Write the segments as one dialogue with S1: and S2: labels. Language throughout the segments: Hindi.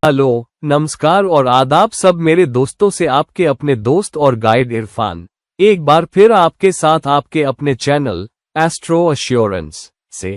S1: हेलो, नमस्कार और आदाब सब मेरे दोस्तों से आपके अपने दोस्त और गाइड इरफान एक बार फिर आपके साथ आपके अपने चैनल एस्ट्रो एश्योरेंस से।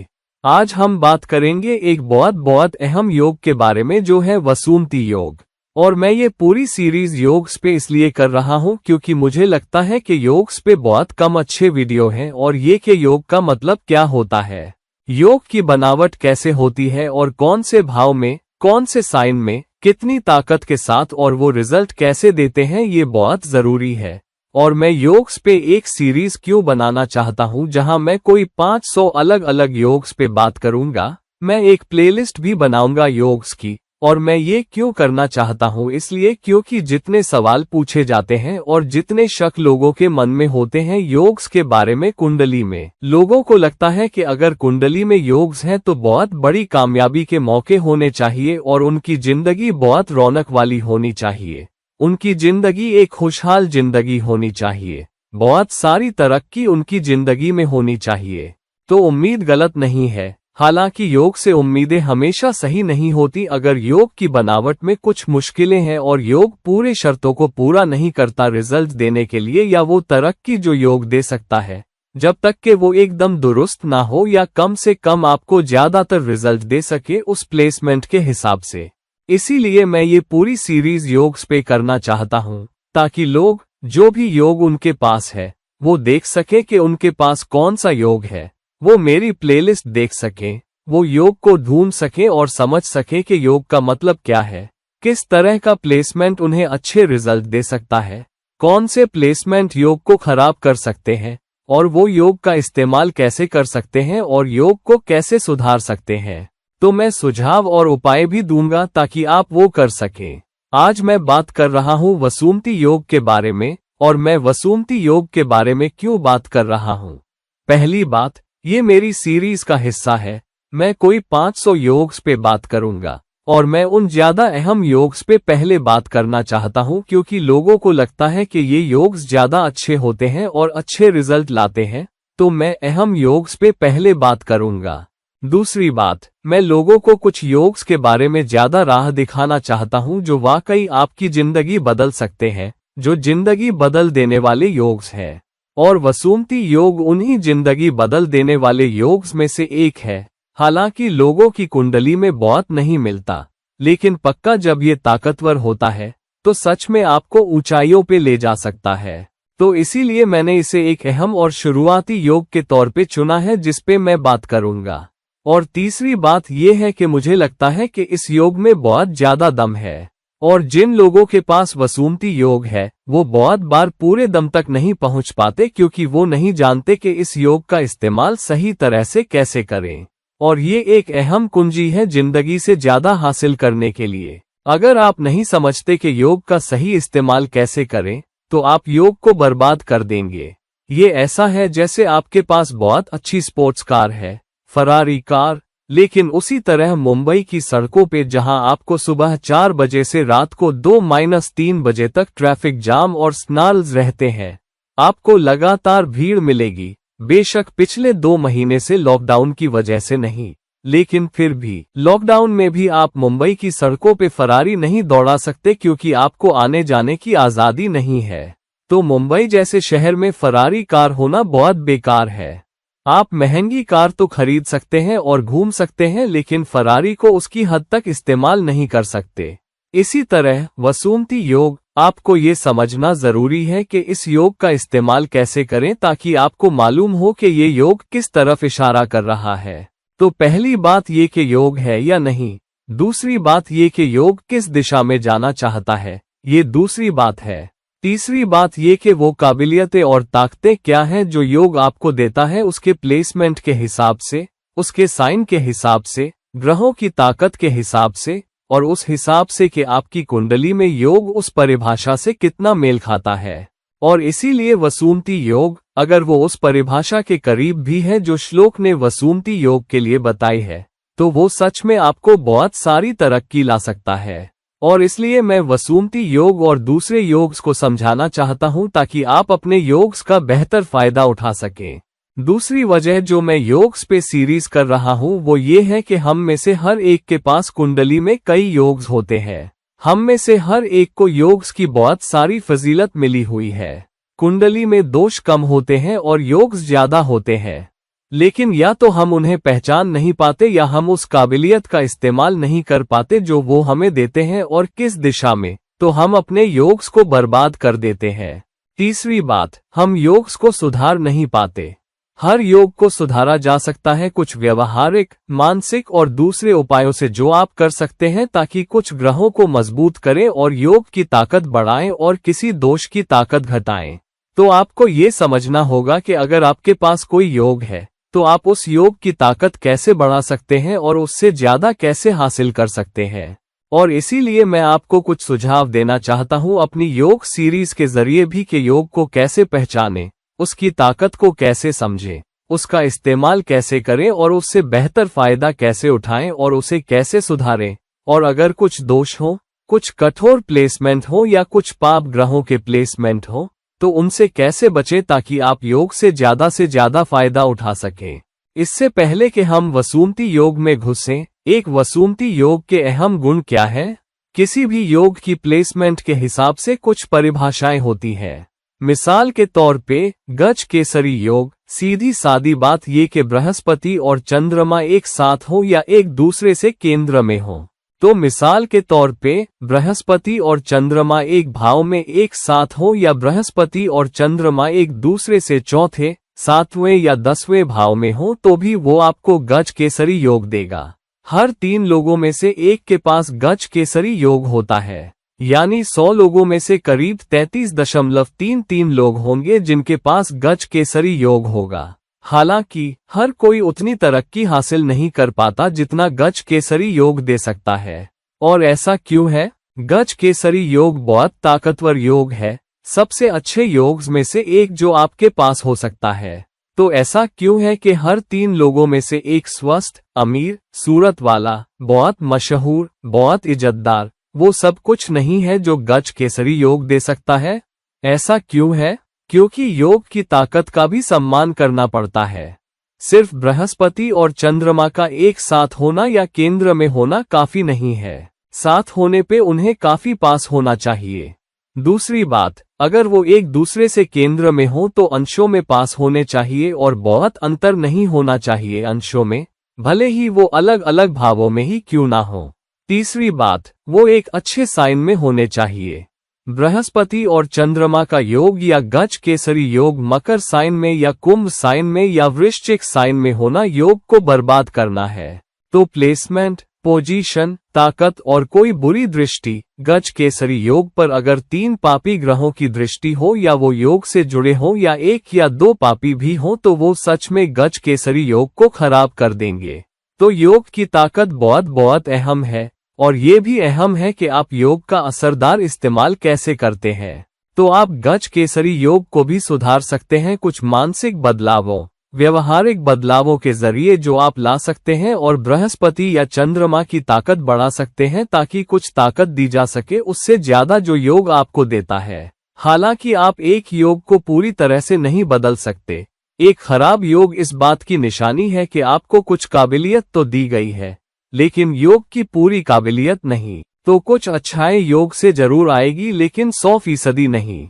S1: आज हम बात करेंगे एक बहुत अहम योग के बारे में जो है वसुमती योग। और मैं ये पूरी सीरीज योग्स पे इसलिए कर रहा हूँ क्योंकि मुझे लगता है कि योग्स पे बहुत कम अच्छे वीडियो हैं और ये कि योग का मतलब क्या होता है, योग की बनावट कैसे होती है और कौन से भाव में, कौन से साइन में, कितनी ताकत के साथ और वो रिजल्ट कैसे देते हैं, ये बहुत जरूरी है। और मैं योग्स पे एक सीरीज क्यों बनाना चाहता हूँ जहां मैं कोई 500 अलग अलग योग्स पे बात करूंगा। मैं एक प्लेलिस्ट भी बनाऊंगा योग्स की। और मैं ये क्यों करना चाहता हूँ, इसलिए क्योंकि जितने सवाल पूछे जाते हैं और जितने शक लोगों के मन में होते हैं योग्स के बारे में, कुंडली में, लोगों को लगता है कि अगर कुंडली में योग्स हैं तो बहुत बड़ी कामयाबी के मौके होने चाहिए और उनकी जिंदगी बहुत रौनक वाली होनी चाहिए, उनकी जिंदगी एक खुशहाल जिंदगी होनी चाहिए, बहुत सारी तरक्की उनकी जिंदगी में होनी चाहिए। तो उम्मीद गलत नहीं है। हालांकि योग से उम्मीदें हमेशा सही नहीं होती। अगर योग की बनावट में कुछ मुश्किलें हैं और योग पूरे शर्तों को पूरा नहीं करता रिजल्ट देने के लिए, या वो तरक्की जो योग दे सकता है जब तक कि वो एकदम दुरुस्त ना हो या कम से कम आपको ज्यादातर रिजल्ट दे सके उस प्लेसमेंट के हिसाब से। इसीलिए मैं ये पूरी सीरीज योग्स पे करना चाहता हूँ ताकि लोग जो भी योग उनके पास है वो देख सके कि उनके पास कौन सा योग है, वो मेरी प्लेलिस्ट देख सकें, वो योग को ढूंढ सकें और समझ सकें कि योग का मतलब क्या है, किस तरह का प्लेसमेंट उन्हें अच्छे रिजल्ट दे सकता है, कौन से प्लेसमेंट योग को खराब कर सकते हैं और वो योग का इस्तेमाल कैसे कर सकते हैं और योग को कैसे सुधार सकते हैं। तो मैं सुझाव और उपाय भी दूंगा ताकि आप वो कर सकें। आज मैं बात कर रहा हूँ वसुमती योग के बारे में। और मैं वसुमती योग के बारे में क्यों बात कर रहा हूँ? पहली बात, ये मेरी सीरीज का हिस्सा है। मैं कोई 500 योग्स पे बात करूंगा और मैं उन ज्यादा अहम योग्स पे पहले बात करना चाहता हूं क्योंकि लोगों को लगता है कि ये योग्स ज्यादा अच्छे होते हैं और अच्छे रिजल्ट लाते हैं, तो मैं अहम योग्स पे पहले बात करूंगा। दूसरी बात, मैं लोगों को कुछ योग्स के बारे में ज्यादा राह दिखाना चाहता हूं जो वाकई आपकी जिंदगी बदल सकते हैं, जो जिंदगी बदल देने वाले योग्स हैं। और वसुमती योग उन्हीं जिंदगी बदल देने वाले योग्स में से एक है। हालांकि लोगों की कुंडली में बहुत नहीं मिलता, लेकिन पक्का जब ये ताकतवर होता है तो सच में आपको ऊंचाइयों पे ले जा सकता है। तो इसीलिए मैंने इसे एक अहम और शुरुआती योग के तौर पे चुना है जिस पे मैं बात करूंगा। और तीसरी बात यह है कि मुझे लगता है कि इस योग में बहुत ज्यादा दम है और जिन लोगों के पास वसुमती योग है वो बहुत बार पूरे दम तक नहीं पहुंच पाते क्योंकि वो नहीं जानते कि इस योग का इस्तेमाल सही तरह से कैसे करें। और ये एक अहम कुंजी है जिंदगी से ज्यादा हासिल करने के लिए। अगर आप नहीं समझते कि योग का सही इस्तेमाल कैसे करें तो आप योग को बर्बाद कर देंगे। ये ऐसा है जैसे आपके पास बहुत अच्छी स्पोर्ट्स कार है, फरारी कार, लेकिन उसी तरह मुंबई की सड़कों पे जहां आपको सुबह 4 बजे से रात को 2-3 बजे तक ट्रैफिक जाम और स्नाल्स रहते हैं, आपको लगातार भीड़ मिलेगी। बेशक पिछले 2 महीने से लॉकडाउन की वजह से नहीं, लेकिन फिर भी लॉकडाउन में भी आप मुंबई की सड़कों पे फरारी नहीं दौड़ा सकते क्योंकि आपको आने जाने की आज़ादी नहीं है। तो मुंबई जैसे शहर में फरारी कार होना बहुत बेकार है। आप महंगी कार तो खरीद सकते हैं और घूम सकते हैं, लेकिन फरारी को उसकी हद तक इस्तेमाल नहीं कर सकते। इसी तरह वसुमती योग, आपको ये समझना जरूरी है कि इस योग का इस्तेमाल कैसे करें ताकि आपको मालूम हो कि ये योग किस तरफ इशारा कर रहा है। तो पहली बात ये कि योग है या नहीं। दूसरी बात ये कि योग किस दिशा में जाना चाहता है, ये दूसरी बात है। तीसरी बात ये कि वो काबिलियतें और ताकतें क्या हैं जो योग आपको देता है, उसके प्लेसमेंट के हिसाब से, उसके साइन के हिसाब से, ग्रहों की ताकत के हिसाब से, और उस हिसाब से कि आपकी कुंडली में योग उस परिभाषा से कितना मेल खाता है। और इसीलिए वसुमती योग, अगर वो उस परिभाषा के करीब भी है जो श्लोक ने वसुमती योग के लिए बताई है, तो वो सच में आपको बहुत सारी तरक्की ला सकता है। और इसलिए मैं वसुमती योग और दूसरे योग्स को समझाना चाहता हूं ताकि आप अपने योग्स का बेहतर फायदा उठा सकें। दूसरी वजह जो मैं योग्स पे सीरीज कर रहा हूँ वो ये है कि हम में से हर एक के पास कुंडली में कई योग्स होते हैं। हम में से हर एक को योग्स की बहुत सारी फजीलत मिली हुई है। कुंडली में दोष कम होते हैं और योग्स ज्यादा होते हैं, लेकिन या तो हम उन्हें पहचान नहीं पाते या हम उस काबिलियत का इस्तेमाल नहीं कर पाते जो वो हमें देते हैं, और किस दिशा में, तो हम अपने योग्स को बर्बाद कर देते हैं। तीसरी बात, हम योग्स को सुधार नहीं पाते। हर योग को सुधारा जा सकता है कुछ व्यवहारिक, मानसिक और दूसरे उपायों से जो आप कर सकते हैं ताकि कुछ ग्रहों को मजबूत करें और योग की ताकत बढ़ाएं और किसी दोष की ताकत घटाएं। तो आपको ये समझना होगा कि अगर आपके पास कोई योग है तो आप उस योग की ताकत कैसे बढ़ा सकते हैं और उससे ज्यादा कैसे हासिल कर सकते हैं। और इसीलिए मैं आपको कुछ सुझाव देना चाहता हूं अपनी योग सीरीज के जरिए भी कि योग को कैसे पहचानें, उसकी ताकत को कैसे समझें, उसका इस्तेमाल कैसे करें और उससे बेहतर फायदा कैसे उठाएं और उसे कैसे सुधारें। और अगर कुछ दोष हो, कुछ कठोर प्लेसमेंट हो या कुछ पाप ग्रहों के प्लेसमेंट हो तो उनसे कैसे बचें ताकि आप योग से ज्यादा फायदा उठा सकें। इससे पहले कि हम वसूमती योग में घुसें, एक वसूमती योग के अहम गुण क्या है? किसी भी योग की प्लेसमेंट के हिसाब से कुछ परिभाषाएं होती हैं। मिसाल के तौर पे गज केसरी योग, सीधी सादी बात ये कि बृहस्पति और चंद्रमा एक साथ हो या एक दूसरे से केंद्र में हो। तो मिसाल के तौर पे बृहस्पति और चंद्रमा एक भाव में एक साथ हो या बृहस्पति और चंद्रमा एक दूसरे से चौथे, सातवें या 10वें भाव में हो तो भी वो आपको गज केसरी योग देगा। हर 3 लोगों में से एक के पास गज केसरी योग होता है, यानी 100 लोगों में से करीब 33.33 लोग होंगे जिनके पास गज केसरी योग होगा। हालांकि हर कोई उतनी तरक्की हासिल नहीं कर पाता जितना गज केसरी योग दे सकता है। और ऐसा क्यों है? गज केसरी योग बहुत ताकतवर योग है, सबसे अच्छे योग्स में से एक जो आपके पास हो सकता है। तो ऐसा क्यों है कि हर 3 लोगों में से एक स्वस्थ, अमीर, सूरत वाला, बहुत मशहूर, बहुत इज्जतदार वो सब कुछ नहीं है जो गज केसरी योग दे सकता है? ऐसा क्यों है? क्योंकि योग की ताकत का भी सम्मान करना पड़ता है। सिर्फ बृहस्पति और चंद्रमा का एक साथ होना या केंद्र में होना काफी नहीं है, साथ होने पे उन्हें काफी पास होना चाहिए। दूसरी बात, अगर वो एक दूसरे से केंद्र में हो तो अंशों में पास होने चाहिए और बहुत अंतर नहीं होना चाहिए अंशों में, भले ही वो अलग अलग भावों में ही क्यों ना हो। तीसरी बात, वो एक अच्छे साइन में होने चाहिए। बृहस्पति और चंद्रमा का योग या गज केसरी योग मकर साइन में या कुंभ साइन में या वृश्चिक साइन में होना योग को बर्बाद करना है। तो प्लेसमेंट, पोजीशन, ताकत और कोई बुरी दृष्टि, गज केसरी योग पर अगर 3 पापी ग्रहों की दृष्टि हो या वो योग से जुड़े हों या 1 या 2 पापी भी हों तो वो सच में गज केसरी योग को खराब कर देंगे। तो योग की ताकत बहुत बहुत अहम है, और ये भी अहम है कि आप योग का असरदार इस्तेमाल कैसे करते हैं। तो आप गज केसरी योग को भी सुधार सकते हैं कुछ मानसिक बदलावों, व्यवहारिक बदलावों के जरिए जो आप ला सकते हैं और बृहस्पति या चंद्रमा की ताकत बढ़ा सकते हैं ताकि कुछ ताकत दी जा सके उससे ज्यादा जो योग आपको देता है। हालांकि आप एक योग को पूरी तरह से नहीं बदल सकते। एक खराब योग इस बात की निशानी है कि आपको कुछ काबिलियत तो दी गई है लेकिन योग की पूरी काबिलियत नहीं। तो कुछ अच्छाई योग से जरूर आएगी लेकिन 100% नहीं।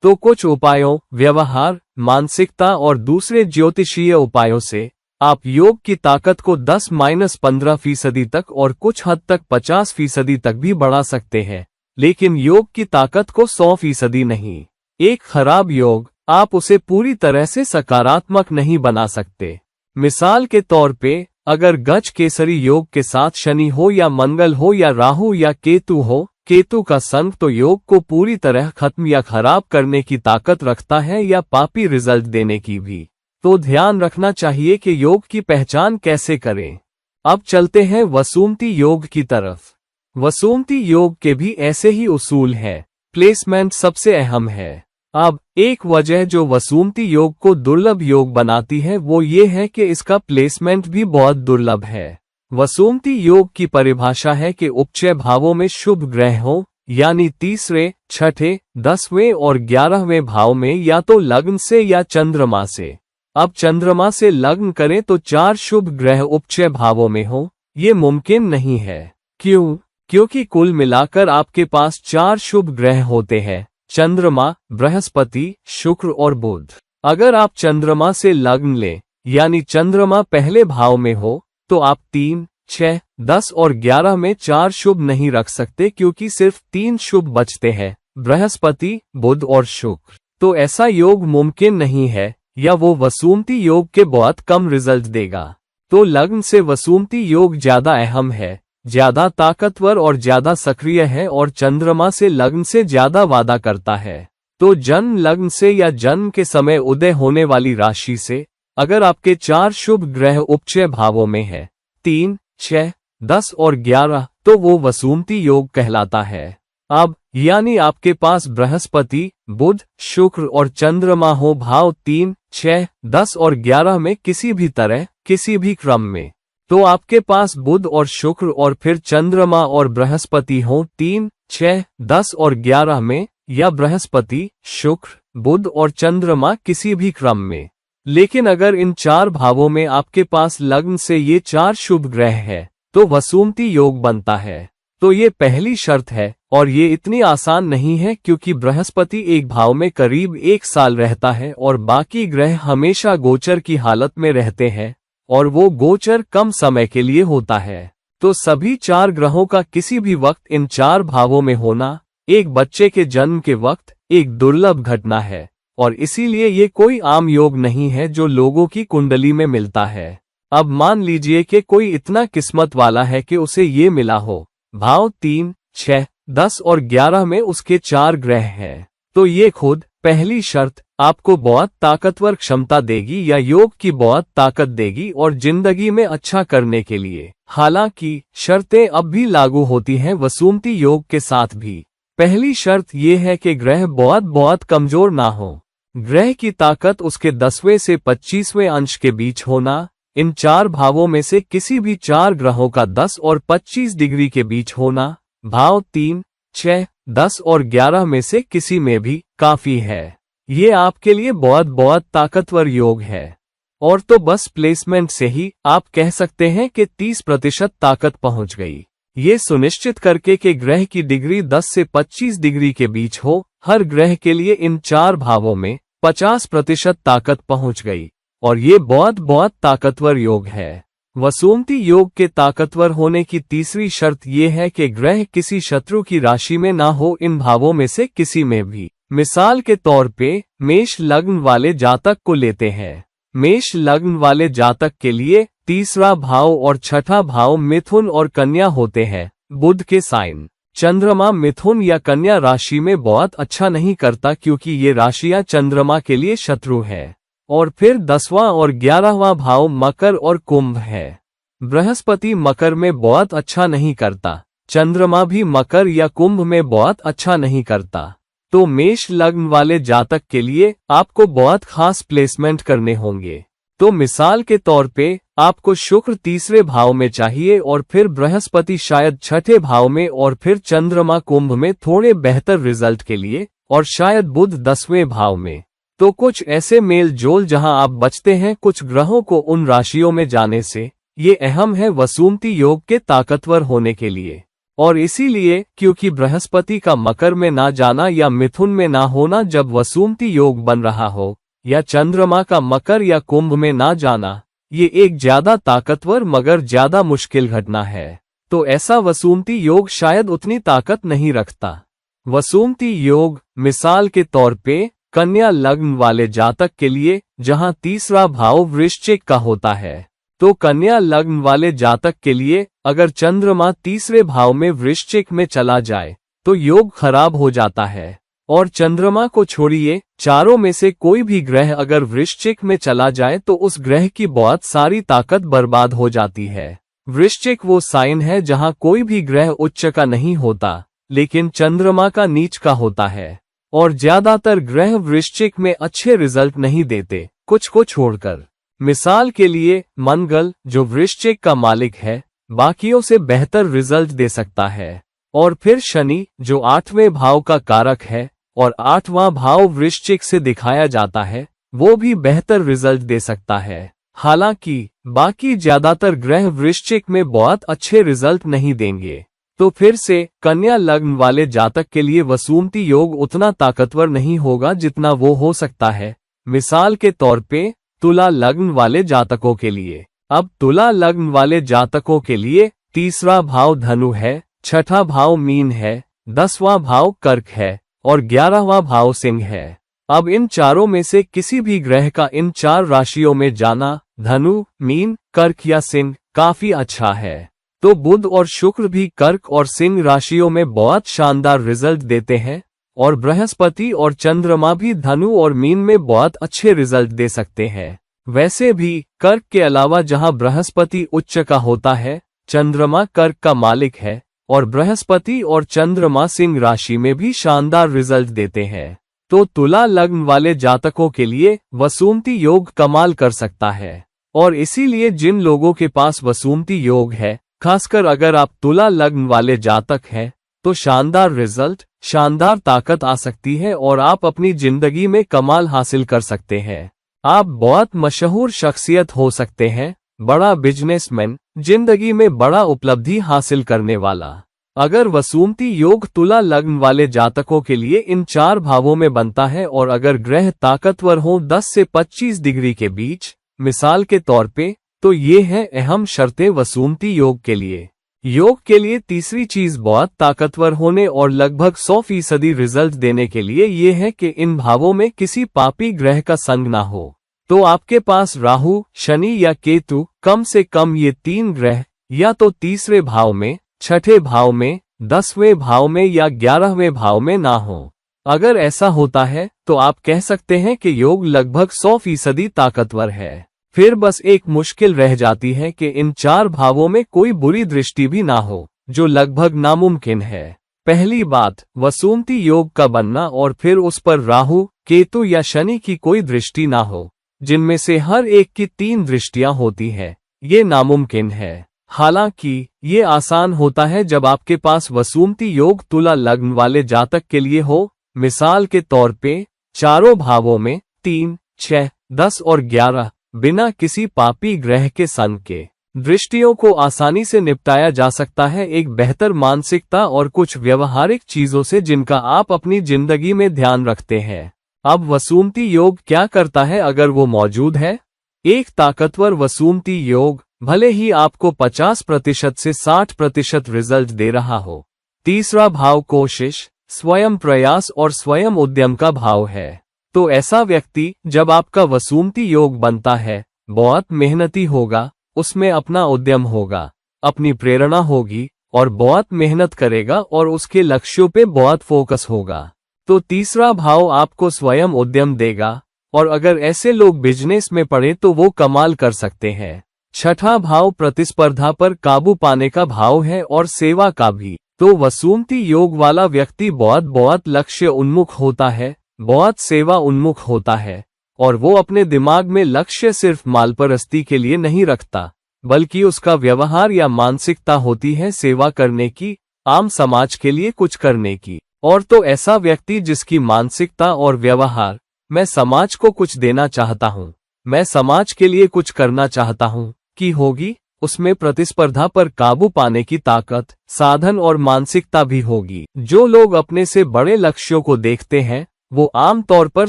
S1: तो कुछ उपायों, व्यवहार, मानसिकता और दूसरे ज्योतिषीय उपायों से आप योग की ताकत को 10-15% तक और कुछ हद तक 50% तक भी बढ़ा सकते हैं, लेकिन योग की ताकत को 100% नहीं। एक खराब योग आप उसे पूरी तरह से सकारात्मक नहीं बना सकते। मिसाल के तौर पे अगर गज केसरी योग के साथ शनि हो या मंगल हो या राहु या केतु हो, केतु का संग तो योग को पूरी तरह खत्म या खराब करने की ताकत रखता है या पापी रिजल्ट देने की भी। तो ध्यान रखना चाहिए कि योग की पहचान कैसे करें। अब चलते हैं वसूमती योग की तरफ। वसूमती योग के भी ऐसे ही उसूल हैं। प्लेसमेंट सबसे अहम है। अब एक वजह जो वसूमती योग को दुर्लभ योग बनाती है वो ये है कि इसका प्लेसमेंट भी बहुत दुर्लभ है। वसूमती योग की परिभाषा है कि उपचय भावों में शुभ ग्रह हो, यानी तीसरे, छठे, 10वें और 11वें भाव में या तो लग्न से या चंद्रमा से। अब चंद्रमा से लग्न करें तो 4 शुभ ग्रह उपचय भावों में हो, ये मुमकिन नहीं है। क्यों? क्योंकि कुल मिलाकर आपके पास 4 शुभ ग्रह होते हैं, चंद्रमा, बृहस्पति, शुक्र और बुध। अगर आप चंद्रमा से लग्न लें, यानी चंद्रमा पहले भाव में हो, तो आप 3, 6, 10 और 11 में 4 शुभ नहीं रख सकते, क्योंकि सिर्फ 3 शुभ बचते हैं, बृहस्पति, बुध और शुक्र। तो ऐसा योग मुमकिन नहीं है, या वो वसुमती योग के बहुत कम रिजल्ट देगा। तो लग्न से वसुमती योग ज्यादा अहम है, ज्यादा ताकतवर और ज्यादा सक्रिय है, और चंद्रमा से लग्न से ज्यादा वादा करता है। तो जन्म लग्न से या जन्म के समय उदय होने वाली राशि से अगर आपके 4 शुभ ग्रह उपचय भावों में है, 3, 6, 10 और 11, तो वो वसुमती योग कहलाता है। अब यानी आपके पास बृहस्पति, बुध, शुक्र और चंद्रमा हो भाव 3, 6, 10 और 11 में किसी भी तरह, किसी भी क्रम में, तो आपके पास बुध और शुक्र और फिर चंद्रमा और बृहस्पति हो 3, 6, 10 और 11 में, या बृहस्पति, शुक्र, बुध और चंद्रमा किसी भी क्रम में। लेकिन अगर इन 4 भावों में आपके पास लग्न से ये 4 शुभ ग्रह है, तो वसुमती योग बनता है। तो ये पहली शर्त है, और ये इतनी आसान नहीं है, क्योंकि बृहस्पति एक भाव में करीब 1 साल रहता है और बाकी ग्रह हमेशा गोचर की हालत में रहते हैं, और वो गोचर कम समय के लिए होता है। तो सभी 4 ग्रहों का किसी भी वक्त इन 4 भावों में होना एक बच्चे के जन्म के वक्त एक दुर्लभ घटना है, और इसीलिए ये कोई आम योग नहीं है जो लोगों की कुंडली में मिलता है। अब मान लीजिए कि कोई इतना किस्मत वाला है कि उसे ये मिला हो, भाव 3, 6, 10 और 11 में उसके 4 ग्रह हैं, तो ये खुद पहली शर्त आपको बहुत ताकतवर क्षमता देगी या योग की बहुत ताकत देगी और जिंदगी में अच्छा करने के लिए। हालांकि शर्तें अब भी लागू होती हैं वसुमती योग के साथ भी। पहली शर्त ये है कि ग्रह बहुत कमजोर ना हो। ग्रह की ताकत उसके 10वें से 25वें अंश के बीच होना, इन 4 भावों में से किसी भी 4 ग्रहों का 10 और 25 डिग्री के बीच होना, भाव 3, 6, 10 और 11 में से किसी में भी काफी है। ये आपके लिए बहुत ताकतवर योग है। और तो बस प्लेसमेंट से ही आप कह सकते हैं कि 30% ताकत पहुंच गई। ये सुनिश्चित करके कि ग्रह की डिग्री 10 से 25 डिग्री के बीच हो, हर ग्रह के लिए इन 4 भावों में 50% ताकत पहुंच गई, और ये बहुत ताकतवर योग है। वसुमती योग के ताकतवर होने की तीसरी शर्त यह है कि ग्रह किसी शत्रु की राशि में ना हो, इन भावों में से किसी में भी। मिसाल के तौर पे मेष लग्न वाले जातक को लेते हैं। मेष लग्न वाले जातक के लिए तीसरा भाव और छठा भाव मिथुन और कन्या होते हैं। बुध के साइन चंद्रमा मिथुन या कन्या राशि में बहुत अच्छा नहीं करता, क्योंकि ये राशियां चंद्रमा के लिए शत्रु है। और फिर 10वां और 11वां भाव मकर और कुंभ है। बृहस्पति मकर में बहुत अच्छा नहीं करता, चंद्रमा भी मकर या कुंभ में बहुत अच्छा नहीं करता। तो मेष लग्न वाले जातक के लिए आपको बहुत खास प्लेसमेंट करने होंगे। तो मिसाल के तौर पे आपको शुक्र तीसरे भाव में चाहिए, और फिर बृहस्पति शायद छठे भाव में, और फिर चंद्रमा कुंभ में थोड़े बेहतर रिजल्ट के लिए, और शायद बुध 10वें भाव में। तो कुछ ऐसे मेल जोल जहां आप बचते हैं कुछ ग्रहों को उन राशियों में जाने से, ये अहम है वसुमती योग के ताकतवर होने के लिए। और इसीलिए क्योंकि बृहस्पति का मकर में ना जाना या मिथुन में ना होना जब वसुमती योग बन रहा हो, या चंद्रमा का मकर या कुंभ में ना जाना, ये एक ज्यादा ताकतवर मगर ज्यादा मुश्किल घटना है। तो ऐसा वसुमती योग शायद उतनी ताकत नहीं रखता। वसुमती योग मिसाल के तौर पे कन्या लग्न वाले जातक के लिए, जहां तीसरा भाव वृश्चिक का होता है। तो कन्या लग्न वाले जातक के लिए अगर चंद्रमा तीसरे भाव में वृश्चिक में चला जाए तो योग खराब हो जाता है। और चंद्रमा को छोड़िए, चारों में से कोई भी ग्रह अगर वृश्चिक में चला जाए तो उस ग्रह की बहुत सारी ताकत बर्बाद हो जाती है। वृश्चिक वो साइन है जहां कोई भी ग्रह उच्च का नहीं होता, लेकिन चंद्रमा का नीच का होता है। और ज्यादातर ग्रह वृश्चिक में अच्छे रिजल्ट नहीं देते, कुछ को छोड़कर। मिसाल के लिए मंगल जो वृश्चिक का मालिक है, बाकियों से बेहतर रिजल्ट दे सकता है। और फिर शनि जो 8वें भाव का कारक है, और 8वां भाव वृश्चिक से दिखाया जाता है, वो भी बेहतर रिजल्ट दे सकता है। हालांकि बाकी ज्यादातर ग्रह वृश्चिक में बहुत अच्छे रिजल्ट नहीं देंगे। तो फिर से कन्या लग्न वाले जातक के लिए वसुमती योग उतना ताकतवर नहीं होगा जितना वो हो सकता है। मिसाल के तौर पे तुला लग्न वाले जातकों के लिए। अब तुला लग्न वाले जातकों के लिए तीसरा भाव धनु है, छठा भाव मीन है, 10वां भाव कर्क है और 11वां भाव सिंह है। अब इन चारों में से किसी भी ग्रह का इन 4 राशियों में जाना धनु, मीन, कर्क या सिंह काफी अच्छा है। तो बुध और शुक्र भी कर्क और सिंह राशियों में बहुत शानदार रिजल्ट देते हैं और बृहस्पति और चंद्रमा भी धनु और मीन में बहुत अच्छे रिजल्ट दे सकते हैं। वैसे भी कर्क के अलावा जहां बृहस्पति उच्च का होता है, चंद्रमा कर्क का मालिक है और बृहस्पति और चंद्रमा सिंह राशि में भी शानदार रिजल्ट देते हैं। तो तुला लग्न वाले जातकों के लिए वसुमती योग कमाल कर सकता है। और इसीलिए जिन लोगों के पास वसुमती योग है, खासकर अगर आप तुला लग्न वाले जातक हैं, तो शानदार रिजल्ट, शानदार ताकत आ सकती है और आप अपनी जिंदगी में कमाल हासिल कर सकते हैं। आप बहुत मशहूर शख्सियत हो सकते हैं, बड़ा बिजनेसमैन, जिंदगी में बड़ा उपलब्धि हासिल करने वाला। अगर वसुमती योग तुला लग्न वाले जातकों के लिए इन 4 भावों में बनता है और अगर ग्रह ताकतवर हो 10 से 25 डिग्री के बीच, मिसाल के तौर पे, तो ये है अहम शर्तें वसुमती योग के लिए। योग के लिए तीसरी चीज बहुत ताकतवर होने और लगभग 100% रिजल्ट देने के लिए ये है कि इन भावों में किसी पापी ग्रह का संग ना हो। तो आपके पास राहु, शनि या केतु, कम से कम ये 3 ग्रह या तो तीसरे भाव में, छठे भाव में, 10वें भाव में या 11वें भाव में ना हो। अगर ऐसा होता है तो आप कह सकते हैं कि योग लगभग 100% ताकतवर है। फिर बस एक मुश्किल रह जाती है कि इन 4 भावों में कोई बुरी दृष्टि भी ना हो, जो लगभग नामुमकिन है। पहली बात, वसुमती योग का बनना और फिर उस पर राहु, केतु या शनि की कोई दृष्टि ना हो, जिनमें से हर एक की 3 दृष्टियां होती है, ये नामुमकिन है। हालांकि ये आसान होता है जब आपके पास वसुमती योग तुला लग्न वाले जातक के लिए हो। मिसाल के तौर पे चारों भावों में 3, 6, 10 और 11 बिना किसी पापी ग्रह के संग के दृष्टियों को आसानी से निपटाया जा सकता है, एक बेहतर मानसिकता और कुछ व्यवहारिक चीजों से जिनका आप अपनी जिंदगी में ध्यान रखते हैं। अब वसुमती योग क्या करता है अगर वो मौजूद है? एक ताकतवर वसुमती योग भले ही आपको 50% से 60% रिजल्ट दे रहा हो। तीसरा भाव कोशिश, स्वयं प्रयास और स्वयं उद्यम का भाव है। तो ऐसा व्यक्ति जब आपका वसुमती योग बनता है, बहुत मेहनती होगा, उसमें अपना उद्यम होगा, अपनी प्रेरणा होगी और बहुत मेहनत करेगा और उसके लक्ष्यों पे बहुत फोकस होगा। तो तीसरा भाव आपको स्वयं उद्यम देगा और अगर ऐसे लोग बिजनेस में पड़े तो वो कमाल कर सकते हैं। छठा भाव प्रतिस्पर्धा पर काबू पाने का भाव है और सेवा का भी। तो वसुमती योग वाला व्यक्ति बहुत लक्ष्य उन्मुख होता है, बहुत सेवा उन्मुख होता है और वो अपने दिमाग में लक्ष्य सिर्फ मालपरस्ती के लिए नहीं रखता, बल्कि उसका व्यवहार या मानसिकता होती है सेवा करने की, आम समाज के लिए कुछ करने की। और तो ऐसा व्यक्ति जिसकी मानसिकता और व्यवहार, मैं समाज को कुछ देना चाहता हूँ, मैं समाज के लिए कुछ करना चाहता हूँ, की होगी, उसमें प्रतिस्पर्धा पर काबू पाने की ताकत, साधन और मानसिकता भी होगी। जो लोग अपने से बड़े लक्ष्यों को देखते हैं वो आमतौर पर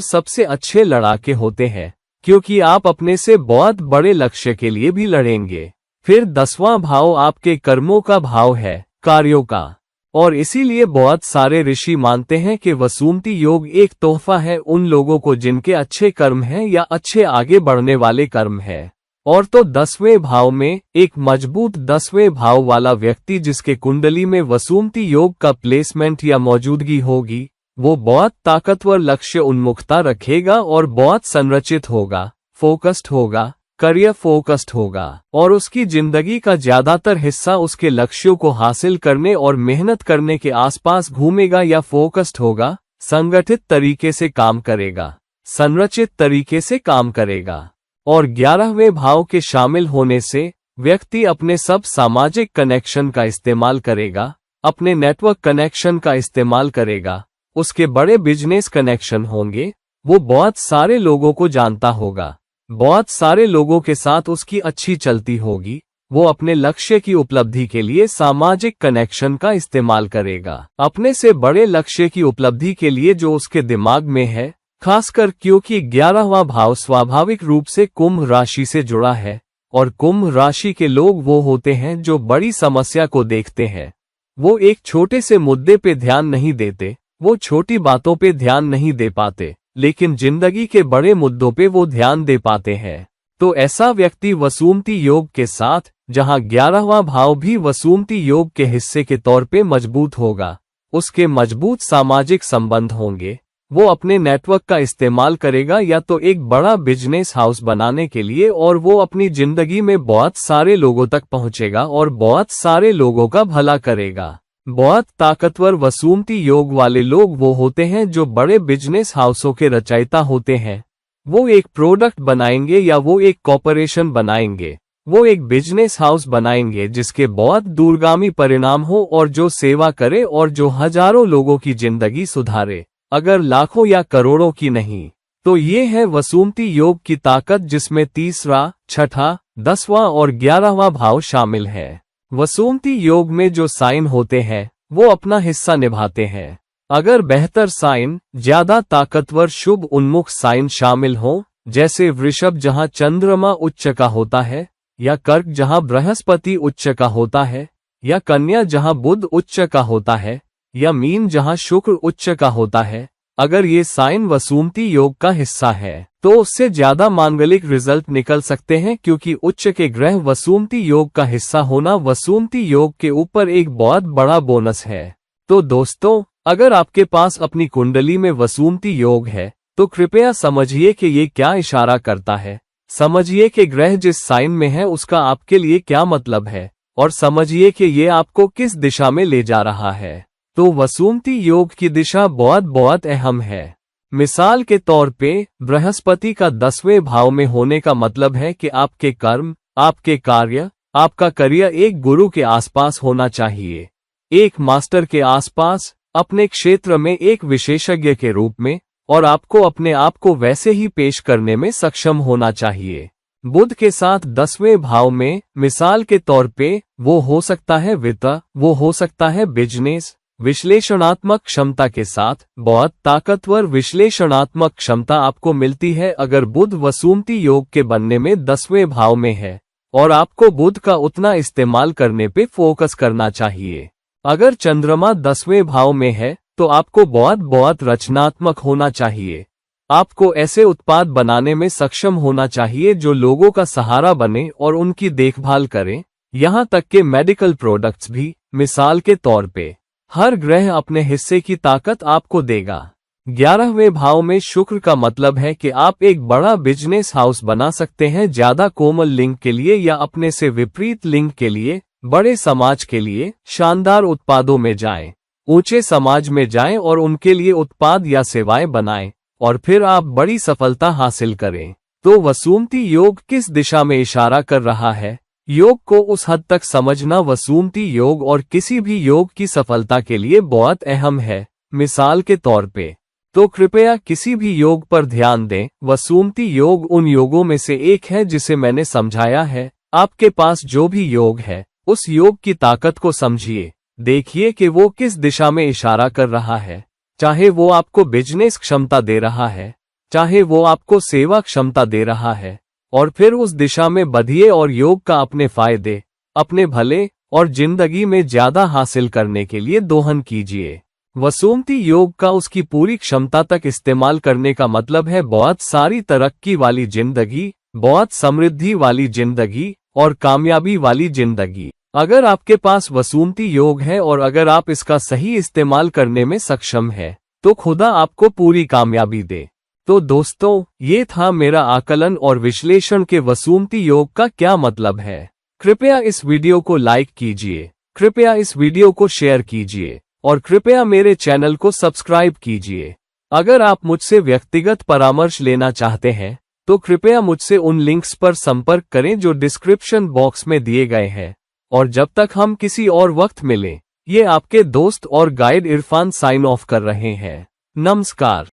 S1: सबसे अच्छे लड़ाके होते हैं, क्योंकि आप अपने से बहुत बड़े लक्ष्य के लिए भी लड़ेंगे। फिर 10वां भाव आपके कर्मों का भाव है, कार्यों का। और इसीलिए बहुत सारे ऋषि मानते हैं कि वसुमती योग एक तोहफा है उन लोगों को जिनके अच्छे कर्म हैं या अच्छे आगे बढ़ने वाले कर्म है। और तो 10वें भाव में एक मजबूत 10वें भाव वाला व्यक्ति जिसके कुंडली में वसुमती योग का प्लेसमेंट या मौजूदगी होगी, वो बहुत ताकतवर लक्ष्य उन्मुखता रखेगा और बहुत संरचित होगा, फोकस्ड होगा, करियर फोकस्ड होगा और उसकी जिंदगी का ज्यादातर हिस्सा उसके लक्ष्यों को हासिल करने और मेहनत करने के आसपास घूमेगा या फोकस्ड होगा, संगठित तरीके से काम करेगा, संरचित तरीके से काम करेगा। और 11वें भाव के शामिल होने से व्यक्ति अपने सब सामाजिक कनेक्शन का इस्तेमाल करेगा, अपने नेटवर्क कनेक्शन का इस्तेमाल करेगा, उसके बड़े बिजनेस कनेक्शन होंगे, वो बहुत सारे लोगों को जानता होगा, बहुत सारे लोगों के साथ उसकी अच्छी चलती होगी। वो अपने लक्ष्य की उपलब्धि के लिए सामाजिक कनेक्शन का इस्तेमाल करेगा, अपने से बड़े लक्ष्य की उपलब्धि के लिए जो उसके दिमाग में है, खासकर क्योंकि 11वां भाव स्वाभाविक रूप से कुंभ राशि से जुड़ा है और कुंभ राशि के लोग वो होते हैं जो बड़ी समस्या को देखते हैं। वो एक छोटे से मुद्दे पे ध्यान नहीं देते, वो छोटी बातों पे ध्यान नहीं दे पाते, लेकिन जिंदगी के बड़े मुद्दों पे वो ध्यान दे पाते हैं। तो ऐसा व्यक्ति वसुमती योग के साथ, जहां 11वां भाव भी वसुमती योग के हिस्से के तौर पे मजबूत होगा, उसके मजबूत सामाजिक संबंध होंगे। वो अपने नेटवर्क का इस्तेमाल करेगा या तो एक बड़ा बिजनेस हाउस बनाने के लिए, और वो अपनी जिंदगी में बहुत सारे लोगों तक पहुंचेगा और बहुत सारे लोगों का भला करेगा। बहुत ताकतवर वसुमती योग वाले लोग वो होते हैं जो बड़े बिजनेस हाउसों के रचयिता होते हैं। वो एक प्रोडक्ट बनाएंगे या वो एक कॉर्पोरेशन बनाएंगे, वो एक बिजनेस हाउस बनाएंगे जिसके बहुत दूरगामी परिणाम हो और जो सेवा करे और जो हजारों लोगों की जिंदगी सुधारे, अगर लाखों या करोड़ों की नहीं। तो ये है वसुमती योग की ताकत, जिसमें तीसरा, छठा, 10वां और 11वां भाव शामिल है। वसुमती योग में जो साइन होते हैं वो अपना हिस्सा निभाते हैं। अगर बेहतर साइन, ज्यादा ताकतवर शुभ उन्मुख साइन शामिल हों, जैसे वृषभ जहां चंद्रमा उच्च का होता है, या कर्क जहां बृहस्पति उच्च का होता है, या कन्या जहां बुध उच्च का होता है, या मीन जहां शुक्र उच्च का होता है, अगर ये साइन वसुमती योग का हिस्सा है तो उससे ज्यादा मांगलिक रिजल्ट निकल सकते हैं, क्योंकि उच्च के ग्रह वसुमती योग का हिस्सा होना वसुमती योग के ऊपर एक बहुत बड़ा बोनस है। तो दोस्तों, अगर आपके पास अपनी कुंडली में वसुमती योग है तो कृपया समझिए कि ये क्या इशारा करता है, समझिए कि ग्रह जिस साइन में है उसका आपके लिए क्या मतलब है, और समझिए कि ये आपको किस दिशा में ले जा रहा है। तो वसुमती योग की दिशा बहुत बहुत अहम है। मिसाल के तौर पे बृहस्पति का 10वें भाव में होने का मतलब है कि आपके कर्म, आपके कार्य, आपका करियर एक गुरु के आसपास होना चाहिए, एक मास्टर के आसपास, अपने क्षेत्र में एक विशेषज्ञ के रूप में, और आपको अपने आप को वैसे ही पेश करने में सक्षम होना चाहिए। बुध के साथ 10वें भाव में मिसाल के तौर पे वो हो सकता है वित्त, वो हो सकता है बिजनेस। विश्लेषणात्मक क्षमता के साथ बहुत ताकतवर विश्लेषणात्मक क्षमता आपको मिलती है अगर बुध वसुमती योग के बनने में 10वें भाव में है, और आपको बुध का उतना इस्तेमाल करने पे फोकस करना चाहिए। अगर चंद्रमा 10वें भाव में है तो आपको बहुत बहुत रचनात्मक होना चाहिए। आपको ऐसे उत्पाद बनाने में सक्षम होना चाहिए जो लोगों का सहारा बने और उनकी देखभाल करें, यहाँ तक कि मेडिकल प्रोडक्ट्स भी। मिसाल के तौर पे हर ग्रह अपने हिस्से की ताकत आपको देगा। 11वें भाव में शुक्र का मतलब है कि आप एक बड़ा बिजनेस हाउस बना सकते हैं ज्यादा कोमल लिंग के लिए या अपने से विपरीत लिंग के लिए, बड़े समाज के लिए। शानदार उत्पादों में जाएं, ऊंचे समाज में जाएं और उनके लिए उत्पाद या सेवाएं बनाएं, और फिर आप बड़ी सफलता हासिल करें। तो वसुमती योग किस दिशा में इशारा कर रहा है? योग को उस हद तक समझना वसुमती योग और किसी भी योग की सफलता के लिए बहुत अहम है। मिसाल के तौर पे तो कृपया किसी भी योग पर ध्यान दें। वसुमती योग उन योगों में से एक है जिसे मैंने समझाया है। आपके पास जो भी योग है उस योग की ताकत को समझिए, देखिए कि वो किस दिशा में इशारा कर रहा है। चाहे वो आपको बिजनेस क्षमता दे रहा है, चाहे वो आपको सेवा क्षमता दे रहा है, और फिर उस दिशा में बढ़िए और योग का अपने फायदे, अपने भले और जिंदगी में ज्यादा हासिल करने के लिए दोहन कीजिए। वसुमती योग का उसकी पूरी क्षमता तक इस्तेमाल करने का मतलब है बहुत सारी तरक्की वाली जिंदगी, बहुत समृद्धि वाली जिंदगी और कामयाबी वाली जिंदगी। अगर आपके पास वसुमती योग है और अगर आप इसका सही इस्तेमाल करने में सक्षम है तो खुदा आपको पूरी कामयाबी दे। तो दोस्तों, ये था मेरा आकलन और विश्लेषण के वसुमती योग का क्या मतलब है। कृपया इस वीडियो को लाइक कीजिए, कृपया इस वीडियो को शेयर कीजिए और कृपया मेरे चैनल को सब्सक्राइब कीजिए। अगर आप मुझसे व्यक्तिगत परामर्श लेना चाहते हैं तो कृपया मुझसे उन लिंक्स पर संपर्क करें जो डिस्क्रिप्शन बॉक्स में दिए गए हैं। और जब तक हम किसी और वक्त मिलें, ये आपके दोस्त और गाइड इरफान साइन ऑफ कर रहे हैं। नमस्कार।